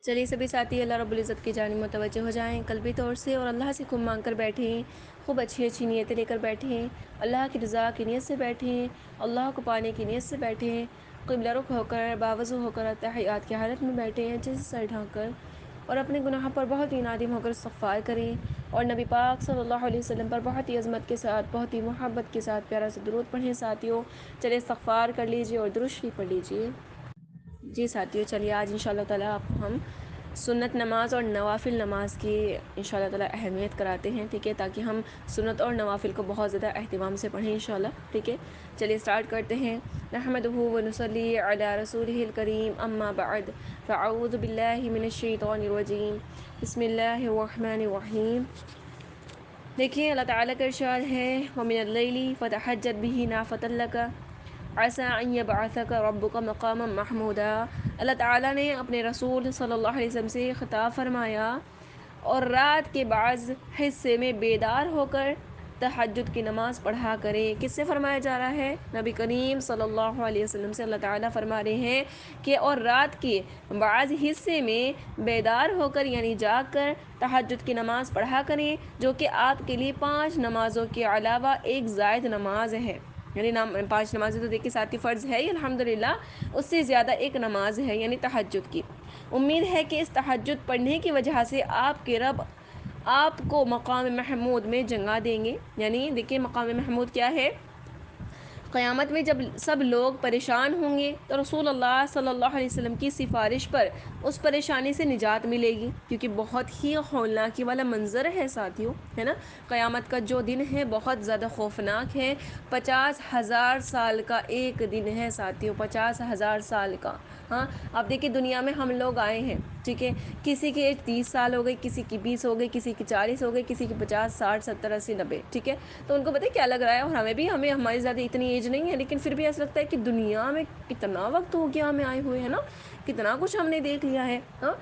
چلیے سبھی ساتھی اللہ رب العزت کی جانب متوجہ ہو جائیں قلبی طور سے، اور اللہ سے خوب مانگ کر بیٹھیں، خوب اچھی اچھی نیتیں لے کر بیٹھیں، اللہ کی رضا کی نیت سے بیٹھیں، اللہ کو پانے کی نیت سے بیٹھیں، قبلہ رخ ہو کر باوضو ہو کر تحیات کی حالت میں بیٹھیں اچھے سے سر ڈھانپ کر، اور اپنے گناہ پر بہت ہی نادم ہو کر استغفار کریں، اور نبی پاک صلی اللہ علیہ وسلم پر بہت ہی عظمت کے ساتھ، بہت ہی محبت کے ساتھ پیارا سے درود پڑھیں ساتھیوں۔ چلیے استغفار کر لیجئے اور درود شریف پڑھ لیجئے۔ جی ساتھیوں، چلیے آج ان شاء اللہ تعالیٰ آپ کو ہم سنت نماز اور نوافل نماز کی ان شاء اللہ تعالیٰ اہمیت کراتے ہیں، ٹھیک ہے، تاکہ ہم سنت اور نوافل کو بہت زیادہ اہتمام سے پڑھیں ان شاء اللہ، ٹھیک ہے۔ چلیے اسٹارٹ کرتے ہیں۔ نحمدہ ونصلی علی رسولہ الکریم، اما بعد فاعوذ باللہ من الشیطان الرجیم، بسم اللہ الرحمن الرحیم۔ دیکھیے اللہ تعالیٰ کا ارشاد ہے، وَمِنَ اللَّيْلِ فَتَحَجَّدْ بِهِ نَافِلَةً لَكَ عَسَىٰ أَن يَبْعَثَكَ رَبُّكَ مَقَامًا مَحْمُودًا۔ اللہ تعالیٰ نے اپنے رسول صلی اللہ علیہ وسلم سے خطاب فرمایا، اور رات کے بعض حصے میں بیدار ہو کر تہجد کی نماز پڑھا کریں۔ کس سے فرمایا جا رہا ہے؟ نبی کریم صلی اللہ علیہ وسلم سے اللہ تعالیٰ فرما رہے ہیں کہ اور رات کے بعض حصے میں بیدار ہو کر یعنی جاگ کر تہجد کی نماز پڑھا کریں، جو کہ آپ کے لیے 5 نمازوں کے علاوہ ایک زائد نماز ہے، یعنی 5 نمازیں تو دیکھیں ساتھی فرض ہے الحمدللہ، اس سے زیادہ ایک نماز ہے یعنی تہجد کی۔ امید ہے کہ اس تہجد پڑھنے کی وجہ سے آپ کے رب آپ کو مقام محمود میں جگہ دیں گے۔ یعنی دیکھیں مقام محمود کیا ہے؟ قیامت میں جب سب لوگ پریشان ہوں گے تو رسول اللہ صلی اللہ علیہ وسلم کی سفارش پر اس پریشانی سے نجات ملے گی، کیونکہ بہت ہی ہولناکی والا منظر ہے ساتھیوں، ہے نا۔ قیامت کا جو دن ہے بہت زیادہ خوفناک ہے، 50,000 سال کا ایک دن ہے ساتھیوں، 50,000 سال کا۔ ہاں اب دیکھیں دنیا میں ہم لوگ آئے ہیں، ٹھیک ہے، کسی کی ایج 30 سال ہو گئی، کسی کی 20 ہو گئی، کسی کی 40 ہو گئی، کسی کی 50 60 70 80 90، ٹھیک ہے، تو ان کو پتہ ہے کیا لگ رہا ہے، اور ہمیں ہماری زیادہ اتنی ایج نہیں ہے، لیکن پھر بھی ایسا لگتا ہے کہ دنیا میں کتنا وقت ہو گیا ہمیں آئے ہوئے، ہے نا، کتنا کچھ ہم نے دیکھ لیا ہے۔ ہاں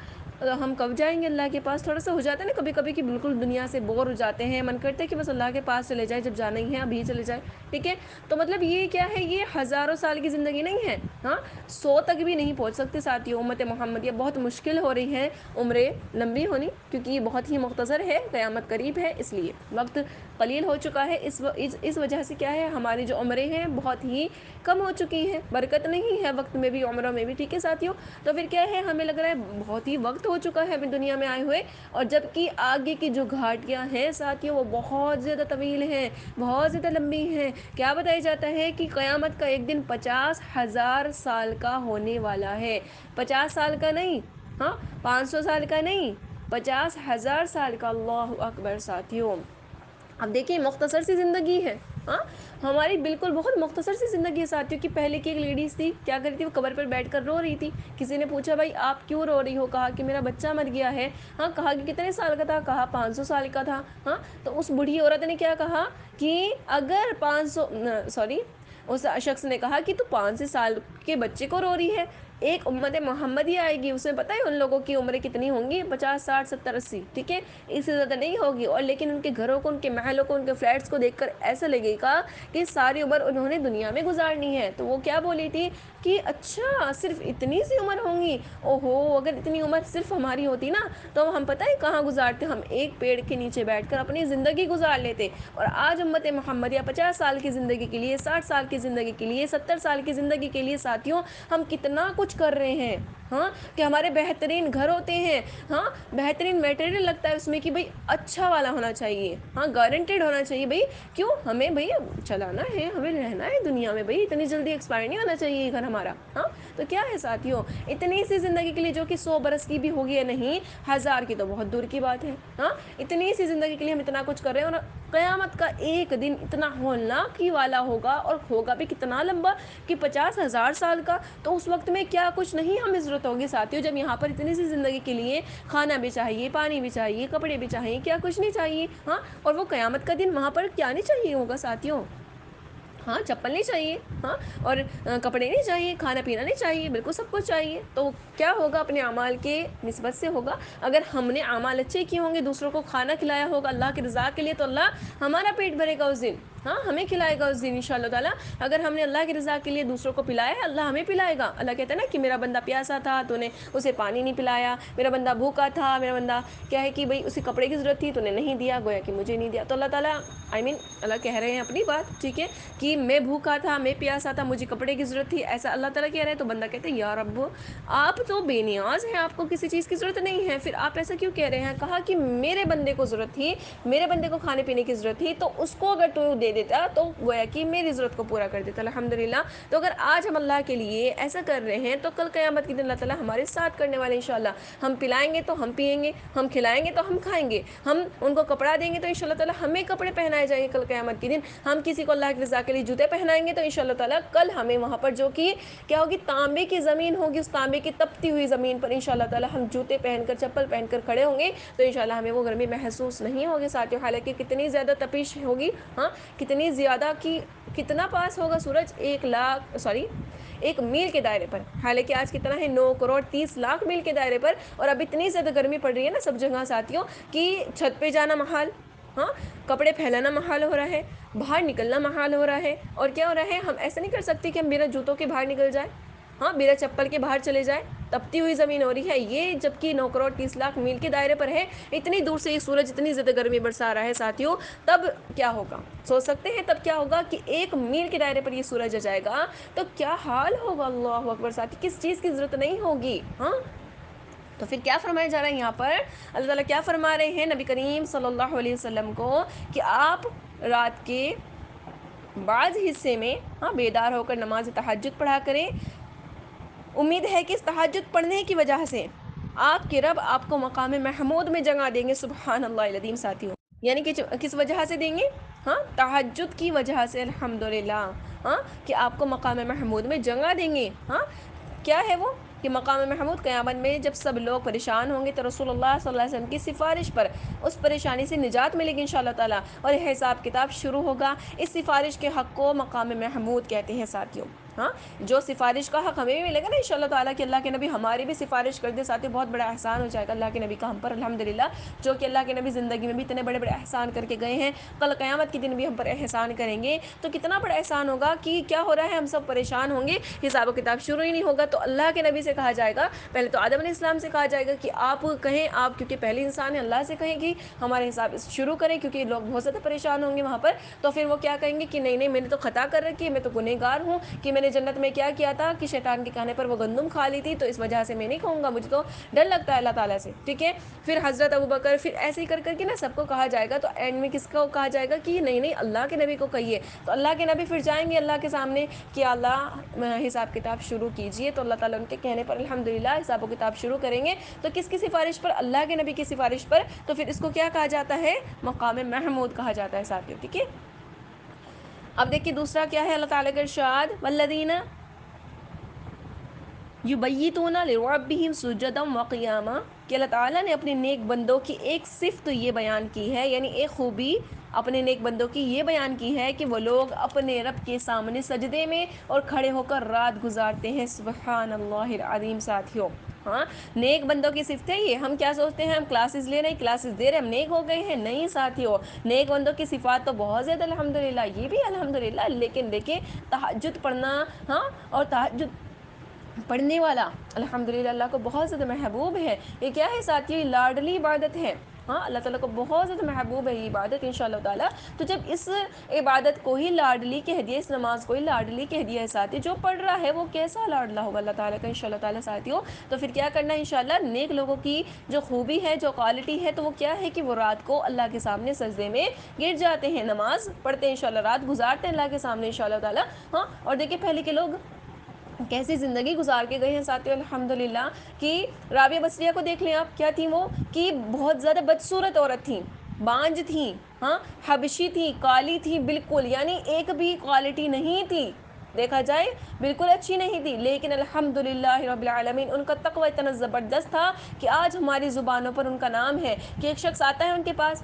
ہم کب جائیں گے اللہ کے پاس؟ تھوڑا سا ہو جاتا ہے نا کبھی کبھی کہ بالکل دنیا سے بور ہو جاتے ہیں، من کرتا ہے کہ بس اللہ کے پاس چلے جائے، جب جانا ہی ہے ابھی چلے جائے، ٹھیک ہے۔ تو مطلب یہ کیا ہے، یہ ہزاروں سال کی زندگی نہیں ہے، ہاں 100 تک بھی نہیں پہنچ سکتے ساتھیوں۔ امت محمدیہ بہت مشکل ہو رہی ہے عمریں لمبی ہونی، کیونکہ یہ بہت ہی مختصر ہے، قیامت قریب ہے، اس لیے وقت قلیل ہو چکا ہے، اس وجہ سے کیا ہے ہماری جو عمریں ہیں بہت ہی کم ہو چکی ہیں، برکت نہیں ہے وقت میں بھی عمروں میں بھی، ٹھیک ہے ساتھیوں۔ تو پھر کیا ہے، ہمیں لگ رہا ہے بہت ہی وقت ہو چکا ہے ابھی دنیا میں آئے ہوئے، اور جبکہ آگے کی جو گھاٹیاں ہیں ساتھیوں وہ بہت زیادہ طویل ہیں، بہت زیادہ لمبی ہیں۔ کیا بتایا جاتا ہے کہ قیامت کا ایک دن 50,000 سال کا ہونے والا ہے، 50 سال کا نہیں، ہاں 500 سال کا نہیں، 50,000 سال کا، اللہ اکبر ساتھیوں۔ اب دیکھیں مختصر سی زندگی ہے، ہاں ہماری بالکل بہت مختصر سی زندگی ہے ساتھیوں، کہ پہلے کی ایک لیڈیز تھی، کیا کری تھی، وہ قبر پر بیٹھ کر رو رہی تھی، کسی نے پوچھا بھائی آپ کیوں رو رہی ہو، کہا کہ میرا بچہ مر گیا ہے، ہاں کہا کہ کتنے سال کا تھا، کہا 500 سال کا تھا، ہاں تو اس بوڑھی عورت نے کیا کہا کہ اگر 500 سوری اس شخص نے کہا کہ تو 500 سال کے بچے کو رو رہی ہے، ایک امت محمدی آئے گی، اسے پتہ ہے ان لوگوں کی عمریں کتنی ہوں گی، 50 60 70 80، ٹھیک ہے، اس سے زیادہ نہیں ہوگی، اور لیکن ان کے گھروں کو، ان کے محلوں کو، ان کے فلیٹس کو دیکھ کر ایسا لگے گا کہ ساری عمر انہوں نے دنیا میں گزارنی ہے۔ تو وہ کیا بولی تھی کہ اچھا صرف اتنی سی عمر ہوں گی، اوہو اگر اتنی عمر صرف ہماری ہوتی نا تو ہم پتہ ہے کہاں گزارتے، ہم ایک پیڑ کے نیچے بیٹھ کر اپنی زندگی گزار لیتے، اور آج امت محمدیہ 50 سال کی زندگی کے لیے، 60 سال کی زندگی کے لیے، 70 سال کی زندگی کے لیے ساتھیوں ہم کتنا کچھ کر رہے ہیں، ہاں کہ ہمارے بہترین گھر ہوتے ہیں، ہاں بہترین میٹیریل لگتا ہے اس میں کہ بھئی اچھا والا ہونا چاہیے، ہاں گارنٹیڈ ہونا چاہیے، بھئی کیوں، ہمیں بھئی چلانا ہے، ہمیں رہنا ہے دنیا میں، بھئی اتنی جلدی ایکسپائر نہیں ہونا چاہیے یہ گھر ہمارا، ہاں تو کیا ہے ساتھیوں اتنی سی زندگی کے لیے جو کہ 100 برس کی بھی ہوگی یا نہیں، 1000 کی تو بہت دور کی بات ہے، ہاں اتنی سی زندگی کے لیے ہم اتنا کچھ کر رہے ہیں، اور قیامت کا ایک دن اتنا ہولناکی والا ہوگا، اور ہوگا بھی کتنا لمبا کہ 50,000 سال کا، تو اس وقت میں کیا کچھ نہیں ہمیں ضرورت ہوگی ساتھیوں، جب یہاں پر اتنی سی زندگی کے لیے کھانا بھی چاہیے، پانی بھی چاہیے، کپڑے بھی چاہیے، کیا کچھ نہیں چاہیے، ہاں اور وہ قیامت کا دن وہاں پر کیا نہیں چاہیے ہوگا ساتھیوں، ہاں چپل نہیں چاہیے، ہاں اور کپڑے نہیں چاہیے، کھانا پینا نہیں چاہیے، بالکل سب کچھ چاہیے. تو کیا ہوگا؟ اپنے اعمال کے نسبت سے ہوگا. اگر ہم نے اعمال اچھے کیے ہوں گے، دوسروں کو کھانا کھلایا ہوگا اللہ کی رضا کے لیے، تو اللہ ہمارا پیٹ بھرے گا اس دن. ہاں ہمیں کھلائے گا اس دن ان شاء اللہ تعالیٰ. اگر ہم نے اللہ کی رضا کے لیے دوسروں کو پلایا ہے، اللہ ہمیں پلائے گا. اللہ کہتا ہے نا کہ میرا بندہ پیاسا تھا تو نے اسے پانی نہیں پلایا، میرا بندہ بھوکا تھا، میرا بندہ کیا ہے کہ بھائی اسے کپڑے کی ضرورت تھی تو نے نہیں دیا، گویا کہ مجھے نہیں دیا. تو اللہ تعالیٰ اللہ کہہ رہے ہیں اپنی بات، ٹھیک ہے، کہ میں بھوکا تھا، میں پیاسا تھا، مجھے کپڑے کی ضرورت تھی، ایسا اللہ تعالیٰ کہہ رہے ہیں. تو بندہ کہتے ہیں یا رب آپ تو بے نیاز ہیں، آپ کو کسی چیز کی ضرورت نہیں ہے، پھر آپ ایسا کیوں کہہ رہے ہیں؟ کہا کہ میرے بندے کو ضرورت تھی، میرے بندے کو کھانے پینے کی ضرورت تھی، تو اس کو اگر تو دے دیتا تو گویا کہ میری ضرورت کو پورا کر دیتا. الحمدللہ. تو اگر آج ہم اللہ کے لیے ایسا کر رہے ہیں تو کل قیامت کے دن اللہ تعالیٰ ہمارے ساتھ کرنے والے انشاءاللہ. ہم پلائیں گے تو ہم پئیں گے، ہم کھلائیں گے تو ہم کھائیں گے، ہم ان کو کپڑا دیں گے تو ان شاء اللہ تعالیٰ ہمیں کپڑے پہنائے جائیں گے کل قیامت کے دن. ہم کسی کو اللہ کی رضا کے لیے جوتے پہنائیں گے تو ان شاء اللہ تعالیٰ کل ہمیں وہاں پر جو کہ کیا ہوگی، تانبے کی زمین ہوگی، اس تانبے کی تپتی ہوئی زمین پر ان شاء اللہ تعالیٰ ہم جوتے پہن کر، چپل پہن کر کھڑے ہوں گے تو ان شاء اللہ ہمیں وہ گرمی محسوس نہیں ہوگی ساتھیوں. حالانکہ کتنی زیادہ تپش ہوگی، ہاں کتنی زیادہ کہ کتنا پاس ہوگا سورج، 1 میل کے دائرے پر. حالانکہ آج کتنا ہے، 9 کروڑ 30 لاکھ میل کے دائرے پر. اور اب اتنی زیادہ گرمی پڑ رہی ہے نا سب جگہ ساتھیوں کہ چھت پہ جانا محال، ہاں کپڑے پھیلانا محال ہو رہا ہے، باہر نکلنا محال ہو رہا ہے. اور کیا ہو رہا ہے، ہم ایسا نہیں کر سکتے کہ ہم بنا جوتوں کے باہر نکل جائیں، ہاں بنا چپل کے باہر چلے جائیں. تپتی ہوئی زمین ہو رہی ہے یہ، جبکہ 9 کروڑ 30 لاکھ میل کے دائرے پر ہے. اتنی دور سے یہ سورج اتنی زیادہ گرمی برسا رہا ہے ساتھیوں. تب کیا ہوگا، سوچ سکتے ہیں تب کیا ہوگا کہ 1 میل کے دائرے پر یہ سورج آ جائے گا تو کیا حال ہوگا. اللہ اکبر. ساتھی کس چیز کی ضرورت نہیں ہوگی. ہاں تو پھر کیا فرمایا جا رہا ہے یہاں پر؟ اللہ تعالیٰ کیا فرما رہے ہیں نبی کریم صلی اللہ علیہ وسلم کو کہ آپ رات کے بعض حصے میں بیدار ہو کر نماز تہجد پڑھا کریں. امید ہے کہ اس تہجد پڑھنے کی وجہ سے آپ کے رب آپ کو مقام محمود میں جگہ دیں گے. سبحان اللہ العظیم. ساتھیوں یعنی کہ کس وجہ سے دیں گے؟ ہاں تہجد کی وجہ سے. الحمدللہ. ہاں کہ آپ کو مقام محمود میں جگہ دیں گے. ہاں کیا ہے وہ کہ مقام محمود قیامت میں جب سب لوگ پریشان ہوں گے تو رسول اللہ صلی اللہ علیہ وسلم کی سفارش پر اس پریشانی سے نجات ملے گی ان شاء اللہ تعالیٰ. اور حساب کتاب شروع ہوگا. اس سفارش کے حق کو مقام محمود کہتے ہیں ساتھیوں. ہاں جو سفارش کا حق ہمیں بھی ملے گا نا ان شاء اللہ تعالیٰ کہ اللہ کے نبی ہماری بھی سفارش کر دے ساتھی، بہت بڑا احسان ہو جائے گا اللہ کے نبی کا ہم پر. الحمدللہ. جو کہ اللہ کے نبی زندگی میں بھی اتنے بڑے بڑے احسان کر کے گئے ہیں، کل قیامت کے دن بھی ہم پر احسان کریں گے. تو کتنا بڑا احسان ہوگا کہ کیا ہو رہا ہے، ہم سب پریشان ہوں گے، حساب و کتاب شروع ہی نہیں ہوگا. تو اللہ کے نبی سے کہا جائے گا، پہلے تو آدم علیہ السلام سے کہا جائے گا کہ آپ کہیں، آپ کیونکہ پہلی انسان ہے، اللہ سے کہیں کہ ہمارے حساب شروع کریں کیونکہ لوگ بہت زیادہ پریشان ہوں گے وہاں پر. تو پھر وہ کیا کہیں گے کہ نہیں نہیں میں نے تو خطا کر رکھی ہے، میں تو گنہگار ہوں کہ میں نے جنت میں کیا کیا تھا کہ شیطان کے کہنے پر وہ گندم کھا لی تھی، تو اس وجہ سے میں نہیں کھاؤں گا، مجھے تو ڈر لگتا ہے اللہ تعالیٰ سے. ٹھیک ہے. پھر حضرت ابوبکر، پھر ایسے ہی کر کر کے نا سب کو کہا جائے گا. تو اینڈ میں کس کو کہا جائے گا کہ نہیں نہیں اللہ کے نبی کو کہیے. تو اللہ کے نبی پھر جائیں گے اللہ کے سامنے کہ اللہ حساب کتاب شروع کیجیے. تو اللہ تعالیٰ ان کے کہنے پر الحمدللہ حساب و کتاب شروع کریں گے. تو کس کی سفارش پر؟ اللہ کے نبی کی سفارش پر. تو پھر اس کو کیا کہا جاتا ہے؟ مقام محمود کہا جاتا ہے ساتھیوں. ٹھیک ہے. اب دیکھیے دوسرا کیا ہے اللہ تعالیٰ کا ارشاد، والذین یبیتون لربہم سجدا وقیاما. کہ اللہ تعالیٰ نے اپنے نیک بندوں کی ایک صفت یہ بیان کی ہے، یعنی ایک خوبی اپنے نیک بندوں کی یہ بیان کی ہے کہ وہ لوگ اپنے رب کے سامنے سجدے میں اور کھڑے ہو کر رات گزارتے ہیں. سبحان اللہ العظیم. ساتھیوں ہاں نیک بندوں کی صفت ہے یہ. ہم کیا سوچتے ہیں، ہم کلاسز لے رہے ہیں، کلاسز دے رہے ہیں، ہم نیک ہو گئے ہیں. نہیں ساتھیوں، نیک بندوں کی صفات تو بہت زیادہ الحمدللہ، یہ بھی الحمدللہ. لیکن دیکھیں تہجد پڑھنا، ہاں اور تہجد پڑھنے والا الحمدللہ اللہ کو بہت زیادہ محبوب ہے. یہ کیا ہے ساتھیوں؟ یہ لاڈلی عبادت ہے. ہاں اللہ تعالیٰ کو بہت زیادہ محبوب ہے یہ عبادت ان شاء اللہ تعالیٰ. تو جب اس عبادت کو ہی لاڈلی کہہ دیا، اس نماز کو ہی لاڈلی کہہ دیا ہے ساتھی، جو پڑھ رہا ہے وہ کیسا لاڈلا ہوگا اللہ تعالیٰ کا ان شاء اللہ تعالیٰ ساتھیوں. تو پھر کیا کرنا ہے ان شاء اللہ؟ نیک لوگوں کی جو خوبی ہے، جو کوالٹی ہے، تو وہ کیا ہے کہ وہ رات کو اللہ کے سامنے سجدے میں گر جاتے ہیں، نماز پڑھتے ہیں ان شاء اللہ، رات گزارتے ہیں اللہ کے سامنے ان شاء اللہ تعالیٰ. ہاں اور دیکھیے پہلے کے لوگ کیسی زندگی گزار کے گئے ہیں ساتھیوں الحمدللہ. کہ رابعہ بصریہ کو دیکھ لیں آپ، کیا تھیں وہ کہ بہت زیادہ بدصورت عورت تھیں، بانج تھیں، ہاں حبشی تھیں، کالی تھیں بالکل، یعنی ایک بھی کوالٹی نہیں تھی. دیکھا جائے بالکل اچھی نہیں تھی، لیکن الحمدللہ رب العالمین ان کا تقوی اتنا زبردست تھا کہ آج ہماری زبانوں پر ان کا نام ہے کہ ایک شخص آتا ہے ان کے پاس،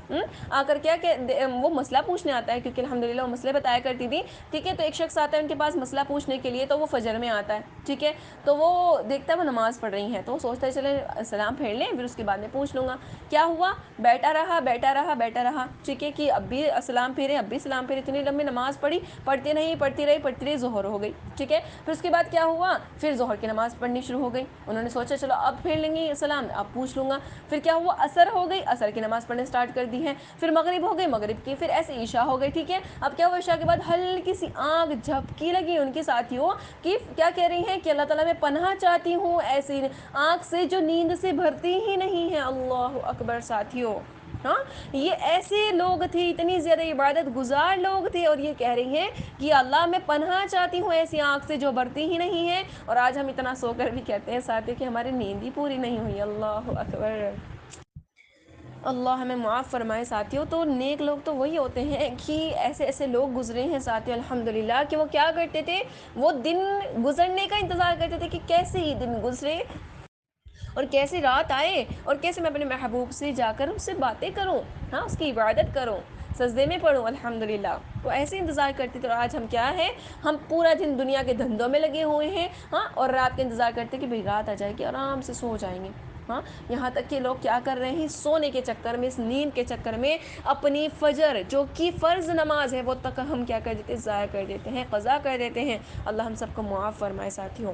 آ کر کیا کہ وہ مسئلہ پوچھنے آتا ہے، کیونکہ الحمدللہ وہ مسئلے بتایا کرتی تھی، ٹھیک ہے، تو ایک شخص آتا ہے ان کے پاس مسئلہ پوچھنے کے لیے، تو وہ فجر میں آتا ہے، ٹھیک ہے، تو وہ دیکھتا ہے وہ نماز پڑھ رہی ہیں، تو وہ سوچتا ہے چلے سلام پھیر لیں پھر اس کے بعد میں پوچھ لوں گا، کیا ہوا، بیٹھا رہا بیٹھا رہا بیٹھا رہا، ٹھیک ہے، کہ اب بھی سلام پھیرے اب بھی سلام پھیرے، اتنی لمبی نماز پڑھی، پڑھتی نہیں پڑھتی رہی ظہر ہو گئی، ٹھیک ہے، پھر اس کے بعد کیا ہوا، پھر ظہر کی نماز پڑھنی شروع ہو گئی، انہوں نے سوچا چلو اب پھیر لیں گے سلام، اب پوچھ لوں گا، پھر کیا ہوا، عصر ہو گئی، عصر کی نماز پڑھنے اسٹارٹ کر دی ہے، پھر مغرب ہو گئی، مغرب کی، پھر ایسے عشاء ہو گئی، ٹھیک ہے، اب کیا ہوا، عشاء کے بعد ہلکی سی آنکھ جھپکی لگی ان کے ساتھیوں کہ کیا کہہ رہی ہیں کہ اللہ تعالیٰ میں پناہ چاہتی ہوں ایسی آنکھ سے جو نیند سے بھرتی ہی نہیں ہے، اللہ اکبر ساتھیوں، ہاں، یہ ایسے لوگ تھے، اتنی زیادہ عبادت گزار لوگ تھے، اور یہ کہہ رہی ہیں کہ اللہ میں پناہ چاہتی ہوں ایسی آنکھ سے جو بھرتی ہی نہیں ہے، اور آج ہم اتنا سو کر بھی کہتے ہیں ساتھ کہ ہماری نیند ہی پوری نہیں ہوئی، اللہ اکبر، اللہ ہمیں معاف فرمائے ساتھیوں، تو نیک لوگ تو وہی ہوتے ہیں کہ ایسے ایسے لوگ گزرے ہیں ساتھیوں الحمدللہ، کہ وہ کیا کرتے تھے، وہ دن گزرنے کا انتظار کرتے تھے کہ کیسے یہ دن گزرے اور کیسے رات آئے اور کیسے میں اپنے محبوب سے جا کر اس سے باتیں کروں، ہاں، اس کی عبادت کروں، سجدے میں پڑھوں الحمدللہ، تو ایسے انتظار کرتے تھے، اور آج ہم کیا ہے، ہم پورا دن دنیا کے دھندوں میں لگے ہوئے ہیں، ہاں، اور رات کا انتظار کرتے ہیں کہ بھئی رات آ جائے گی آرام سے سو جائیں گے، ہاں، یہاں تک کہ لوگ کیا کر رہے ہیں، سونے کے چکر میں، اس نیند کے چکر میں اپنی فجر جو کہ فرض نماز ہے وہ تک ہم کیا کر دیتے ہیں، ضائع کر دیتے ہیں، قضا کر دیتے ہیں، اللہ ہم سب کو معاف فرمائے ساتھیوں،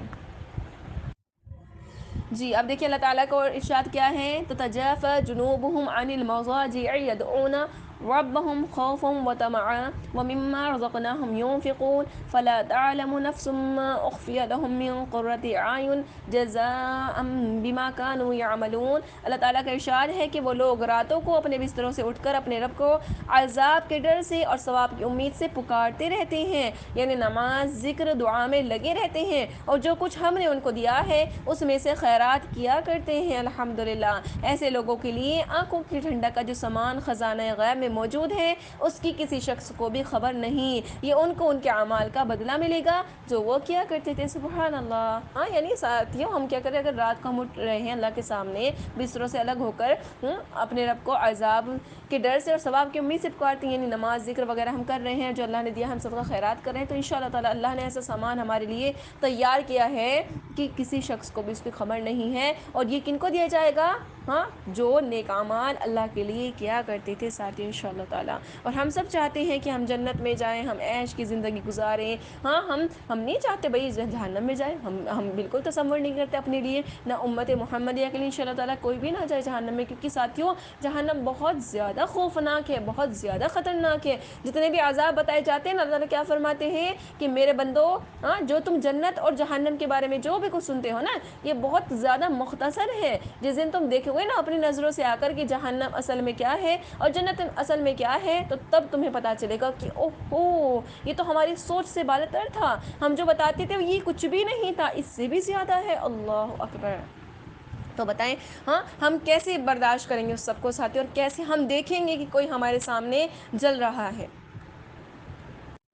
جی اب دیکھیے اللہ تعالیٰ کو ارشاد کیا ہے، تتجافى جنوبهم عن المضاجع يدعون ربهم خوفا وطمعا ومما رزقناهم ينفقون فلا تعلم نفس ما اخفي لهم من قرة اعين جزاء بما كانوا يعملون، اللہ تعالیٰ کا ارشاد ہے کہ وہ لوگ راتوں کو اپنے بستروں سے اٹھ کر اپنے رب کو عذاب کے ڈر سے اور ثواب کی امید سے پکارتے رہتے ہیں، یعنی نماز ذکر دعا میں لگے رہتے ہیں، اور جو کچھ ہم نے ان کو دیا ہے اس میں سے خیرات کیا کرتے ہیں الحمدللہ، ایسے لوگوں کے لیے آنکھوں کی ٹھنڈک کا جو سامان خزانہ غیب میں موجود ہے اس کی کسی شخص کو بھی خبر نہیں، یہ ان کو ان کے اعمال کا بدلہ ملے گا جو وہ کیا کرتے تھے، سبحان اللہ، ہاں، یعنی ساتھیوں ہم کیا کریں، اگر رات کو ہم اٹھ رہے ہیں اللہ کے سامنے بستروں سے الگ ہو کر اپنے رب کو عذاب کے ڈر سے اور ثواب کی امید سے پکارتی ہیں، یعنی نماز ذکر وغیرہ ہم کر رہے ہیں جو اللہ نے دیا، ہم سب کا خیرات کر رہے ہیں، تو انشاءاللہ تعالی اللہ نے ایسا سامان ہمارے لیے تیار کیا ہے کہ کسی شخص کو بھی اس کی خبر نہیں ہے، اور یہ کن کو دیا جائے گا، ہاں، جو نیک اعمال اللہ کے لیے کیا کرتے تھے ساتھی انشاءاللہ تعالی، اور ہم سب چاہتے ہیں کہ ہم جنت میں جائیں، ہم عیش کی زندگی گزاریں، ہاں، ہم نہیں چاہتے بھائی جہنم میں جائیں، ہم بالکل تصور نہیں کرتے اپنے لیے، نہ امت محمدیہ کے لیے انشاءاللہ تعالی کوئی بھی نہ جائے جہنم میں، کیونکہ ساتھیوں جہنم بہت زیادہ خوفناک ہے، بہت زیادہ خطرناک ہے، جتنے بھی عذاب بتائے جاتے ہیں اللہ تعالی کیا فرماتے ہیں کہ میرے بندو، ہاں، جو تم جنت اور جہنم کے بارے میں جو بھی کچھ سنتے ہو نا، یہ بہت زیادہ مختصر ہے، جس دن تم دیکھو گے نا اپنی نظروں سے آ کر کہ جہنم اصل میں کیا ہے اور جنت اصل میں کیا ہے، تو تب تمہیں پتہ چلے گا کہ اوہو، یہ تو ہماری سوچ سے بالاتر تھا، ہم جو بتاتے تھے یہ کچھ بھی نہیں تھا، اس سے بھی زیادہ ہے، اللہ اکبر، تو بتائیں، ہاں، ہم کیسے برداشت کریں گے اس سب کو ساتھی، اور کیسے ہم دیکھیں گے کہ کوئی ہمارے سامنے جل رہا ہے،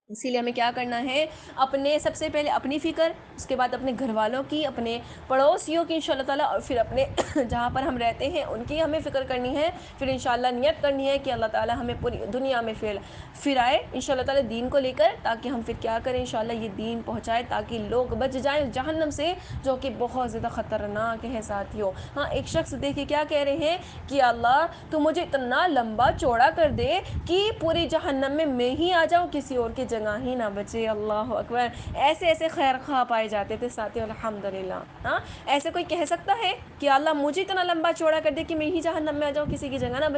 اسی لیے ہمیں کیا کرنا ہے، اپنے سب سے پہلے اپنی فکر، اس کے بعد اپنے گھر والوں کی، اپنے پڑوسیوں کی انشاءاللہ تعالی، اور پھر اپنے جہاں پر ہم رہتے ہیں ان کی ہمیں فکر کرنی ہے، پھر انشاءاللہ نیت کرنی ہے کہ اللہ تعالی ہمیں پوری دنیا میں پھر آئے انشاءاللہ تعالی دین کو لے کر، تاکہ ہم پھر کیا کریں، انشاءاللہ یہ دین پہنچائے تاکہ لوگ بچ جائیں جہنم سے، جو کہ بہت زیادہ خطرناک ہے ساتھیوں، ہاں، ایک شخص دیکھیے کیا کہہ رہے ہیں کہ اللہ تو مجھے اتنا لمبا چوڑا کر دے کہ پوری جہنم میں ہی آ جاؤں، کسی اور کی جگہ ہی نہ بچے، اللہ اکبر، ایسے ایسے خیر خواہ پائے جاتے تھے ساتھی الحمدللہ، ہاں، ایسے کوئی کہہ سکتا ہے کہ اللہ مجھے اتنا لمبا چوڑا کر دے کہ میں ہی جہنم میں آ جاؤں، کسی کی جگہ نہ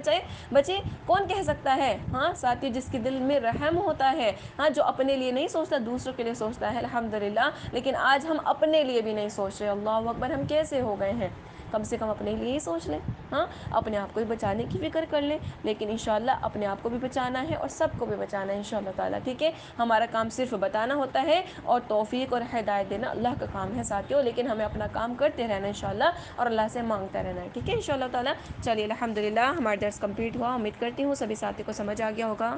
بچے، کون کہہ سکتا ہے، ہاں ساتھی، جس کے دل میں رحم ہوتا ہے، ہاں، جو اپنے لیے نہیں سوچتا دوسروں کے لیے سوچتا ہے الحمدللہ، لیکن آج ہم اپنے لیے بھی نہیں سوچ رہے، اللہ اکبر، ہم کیسے ہو گئے ہیں، کم سے کم اپنے لیے ہی سوچ لیں، ہاں، اپنے آپ کو بھی بچانے کی فکر کر لیں، لیکن انشاءاللہ اپنے آپ کو بھی بچانا ہے اور سب کو بھی بچانا ہے انشاءاللہ تعالی، ٹھیک ہے، ہمارا کام صرف بتانا ہوتا ہے اور توفیق اور ہدایت دینا اللہ کا کام ہے ساتھیوں، لیکن ہمیں اپنا کام کرتے رہنا انشاءاللہ اور اللہ سے مانگتا رہنا ہے، ٹھیک ہے انشاءاللہ تعالی، چلیے الحمدللہ ہمارا درس کمپلیٹ ہوا، امید کرتی ہوں سبھی ساتھی کو سمجھ آ گیا ہوگا۔